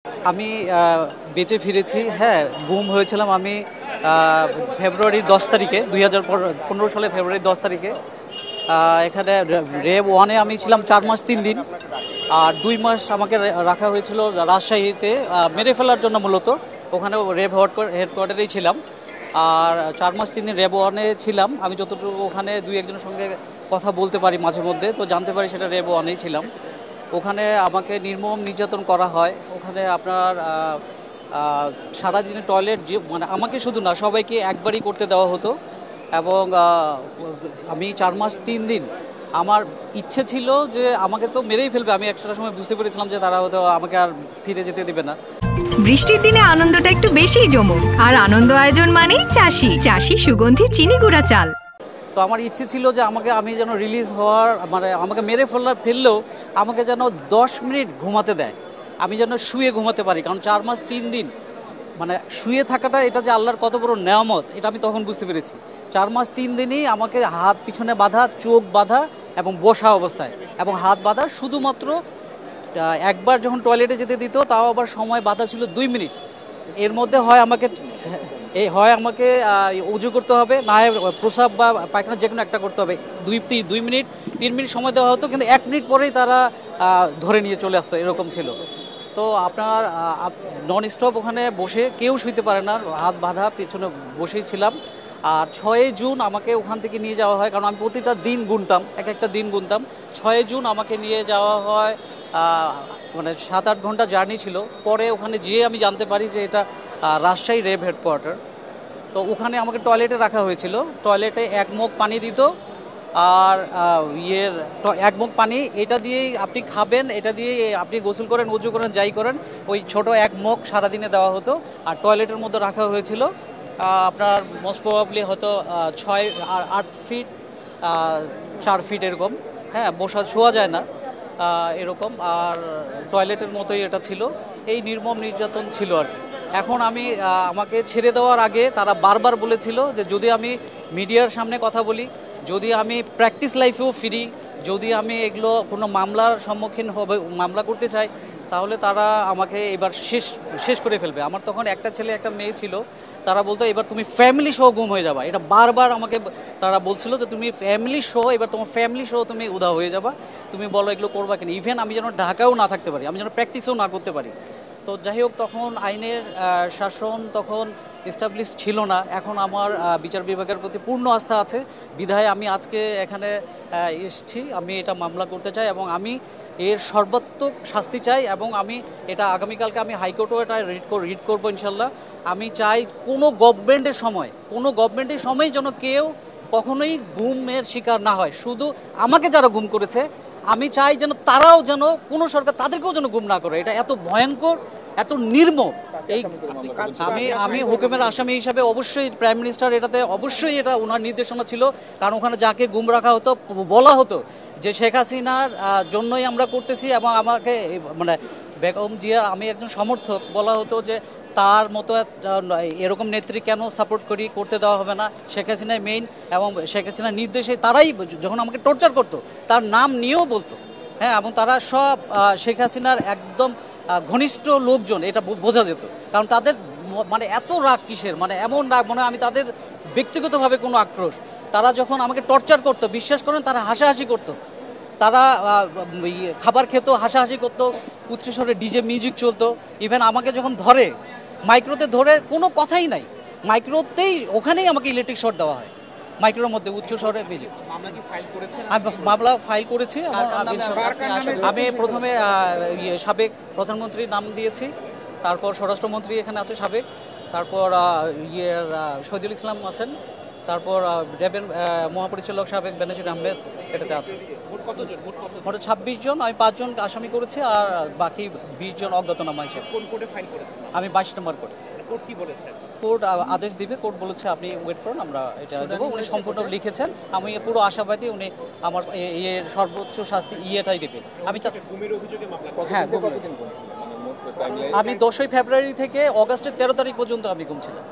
আমি বেঁচে ফিরেছি। হ্যাঁ, গুম হয়েছিলাম আমি ফেব্রুয়ারির 10 তারিখে, 2015 সালে ফেব্রুয়ারির 10 তারিখে। এখানে রেব ওয়ানে আমি ছিলাম 4 মাস 3 দিন। আর 2 মাস আমাকে রাখা হয়েছিল রাজশাহীতে, মেরে ফেলার জন্য মূলত। ওখানে রেব হেডকোয়ার্টারেই ছিলাম। আর 4 মাস 3 দিন রেব ওয়ানে ছিলাম। আমি যতটুকু ওখানে 2-1 জনের সঙ্গে কথা বলতে পারি মাঝে মধ্যে, তো জানতে পারি সেটা রেব ওয়ানেই ছিলাম। ওখানে আমাকে নির্মম নির্যাতন করা হয়। ওখানে আপনার সারাদিনে টয়লেট যে মানে আমাকে শুধু না, সবাইকে একবারই করতে দেওয়া হতো। এবং আমি 4 মাস 3 দিন আমার ইচ্ছে ছিল যে আমাকে তো মেরেই ফেলবে। আমি একটা সময় বুঝতে পেরেছিলাম যে তারা হয়তো আমাকে আর ফিরে যেতে দেবে না। বৃষ্টির দিনে আনন্দটা একটু বেশিই জমুক, আর আনন্দ আয়োজন মানেই চাষি সুগন্ধি চিনি গুঁড়া চাল। তো আমার ইচ্ছে ছিল যে আমি যেন রিলিজ হওয়ার মানে আমাকে মেরে ফেললেও আমাকে যেন 10 মিনিট ঘুমাতে দেয়, আমি যেন শুয়ে ঘুমাতে পারি। কারণ 4 মাস 3 দিন মানে শুয়ে থাকাটা, এটা যে আল্লাহর কত বড় নেয়ামত, এটা আমি তখন বুঝতে পেরেছি। 4 মাস 3 দিনই আমাকে হাত পিছনে বাঁধা, চোখ বাঁধা এবং বসা অবস্থায়, এবং হাত বাঁধা শুধুমাত্র একবার যখন টয়লেটে যেতে দিত, তাও আবার সময় বাঁধা ছিল 2 মিনিট। এর মধ্যে হয় আমাকে উজু করতে হবে, না হয় প্রসাব বা পায়খানা যে কোনো একটা করতে হবে। 2 মিনিট 3 মিনিট সময় দেওয়া হতো, কিন্তু 1 মিনিট পরেই তারা ধরে নিয়ে চলে আসতো, এরকম ছিল। তো আপনার নন স্টপ ওখানে বসে, কেউ শুইতে পারে না, হাত বাঁধা পেছনে বসেই ছিলাম। আর 6 জুন আমাকে ওখান থেকে নিয়ে যাওয়া হয়, কারণ আমি প্রতিটা দিন গুনতাম, একটা দিন গুনতাম। 6 জুন আমাকে নিয়ে যাওয়া হয়, মানে 7-8 ঘন্টা জার্নি ছিল। পরে ওখানে যেয়ে আমি জানতে পারি যে এটা রাজশাহী রেব হেডকোয়ার্টার। তো ওখানে আমাকে টয়লেটে রাখা হয়েছিল। টয়লেটে 1 মগ পানি দিত, আর 1 মগ পানি, এটা দিয়েই আপনি খাবেন, এটা দিয়ে আপনি গোসল করেন, উজু করেন, যাই করেন, ওই ছোট 1 মগ সারাদিনে দেওয়া হতো। আর টয়লেটের মধ্যে রাখা হয়েছিল আপনার মোস্ট প্রবাবলি হয়তো 6-8 ফিট, 4 ফিট এরকম। হ্যাঁ, শোয়া যায় না এরকম। আর টয়লেটের মতোই এটা ছিল। এই নির্মম নির্যাতন ছিল আর কি। এখন আমাকে ছেড়ে দেওয়ার আগে তারা বারবার বলেছিল যে যদি আমি মিডিয়ার সামনে কথা বলি, যদি আমি প্র্যাকটিস লাইফেও ফিরি, যদি আমি এগুলো কোনো মামলার সম্মুখীন মামলা করতে চাই, তাহলে তারা আমাকে এবার শেষ করে ফেলবে। আমার তখন একটা ছেলে একটা মেয়ে ছিল। তারা বলতো এবার তুমি ফ্যামিলি সহ গুম হয়ে যাবা। এটা বারবার আমাকে তারা বলছিল যে তুমি ফ্যামিলি সহ, এবার তোমার ফ্যামিলি সহ তুমি উধাও হয়ে যাবা, তুমি বলো এগুলো করবা কিনা। ইভেন আমি যেন ঢাকাও না থাকতে পারি, আমি যেন প্র্যাকটিসও না করতে পারি। তো যাই হোক, তখন আইনের শাসন তখন এস্টাবলিশ ছিল না। এখন আমার বিচার বিভাগের প্রতি পূর্ণ আস্থা আছে, বিধায় আমি আজকে এখানে এসেছি। আমি এটা মামলা করতে চাই এবং আমি এর সর্বাত্মক শাস্তি চাই, এবং আমি এটা আগামীকালকে আমি হাইকোর্টেও এটা রিট করবো ইনশাল্লাহ। আমি চাই কোনো গভর্নমেন্টের সময় যেন কেউ কখনোই গুমের শিকার না হয়। শুধু আমাকে যারা গুম করেছে, আমি চাই যেন তারাও যেন কোনো সরকার তাদেরকেও যেন গুম না করে। এটা এত ভয়ঙ্কর, এত নির্মম। এই আমি হুকুমের আসামি হিসাবে অবশ্যই প্রাইম মিনিস্টার এটাতে অবশ্যই এটা ওনার নির্দেশনা ছিল। কারণ ওখানে যাকে গুম রাখা হতো, বলা হতো যে শেখ হাসিনার জন্যই আমরা করতেছি, এবং আমাকে মানে বেগম জিয়ার আমি একজন সমর্থক, বলা হতো যে তার মতো এরকম নেত্রী কেন সাপোর্ট করতে দেওয়া হবে না, শেখ হাসিনাই মেইন। এবং শেখ হাসিনার নির্দেশে তারাই যখন আমাকে টর্চার করতো, তার নাম নিয়েও বলতো। হ্যাঁ, এবং তারা সব শেখ হাসিনার একদম ঘনিষ্ঠ লোকজন, এটা বোঝা যেত। কারণ তাদের মানে এত রাগ কিসের, মানে এমন রাগ মনে হয় আমি তাদের ব্যক্তিগতভাবে কোনো আক্রোশ। তারা যখন আমাকে টর্চার করতো, বিশ্বাস করেন, তারা হাসাহাসি করতো। তারা খাবার খেত, হাসাহাসি করতো, উচ্চস্বরে ডিজে মিউজিক চলতো। ইভেন আমাকে যখন মাইক্রোতে ধরে, কোনো কথাই নাই, মাইক্রোতেই ওখানেই আমাকে ইলেকট্রিক শর্ট দেওয়া হয়, মাইক্রোর মধ্যে উচ্চ শহরে মিউজিক। মামলা ফাইল করেছি। আমি প্রথমে সাবেক প্রধানমন্ত্রীর নাম দিয়েছি, তারপর স্বরাষ্ট্রমন্ত্রী এখানে আছে সাবেক, তারপর শহীদুল ইসলাম আছেন, তারপর র্যাবের মহাপরিচালক সাবেক বেনজির আহমেদ এটাতে আছে। মোট 26 জন। আমি 5 জন আসামি করেছি, আর বাকি 20 জন অজ্ঞাতনামা হিসেবে। কোন কোর্টে ফাইল করেছেন? আমি 22 নম্বর কোর্ট। কোর্ট কি বলেছে? কোর্ট আদেশ দিবে। কোর্ট বলেছে আপনি ওয়েট করুন, আমরা এটা দেবো। উনি সম্পূর্ণ লিখেছেন, আমি পুরো আশাবাদী উনি আমার এর সর্বোচ্চ শাস্তি এটাই দেবে। আমি গুমের অভিযোগে মামলা। হ্যাঁ, আমি 10ই ফেব্রুয়ারি থেকে অগাস্টের 13 তারিখ পর্যন্ত আমি গুম ছিলাম।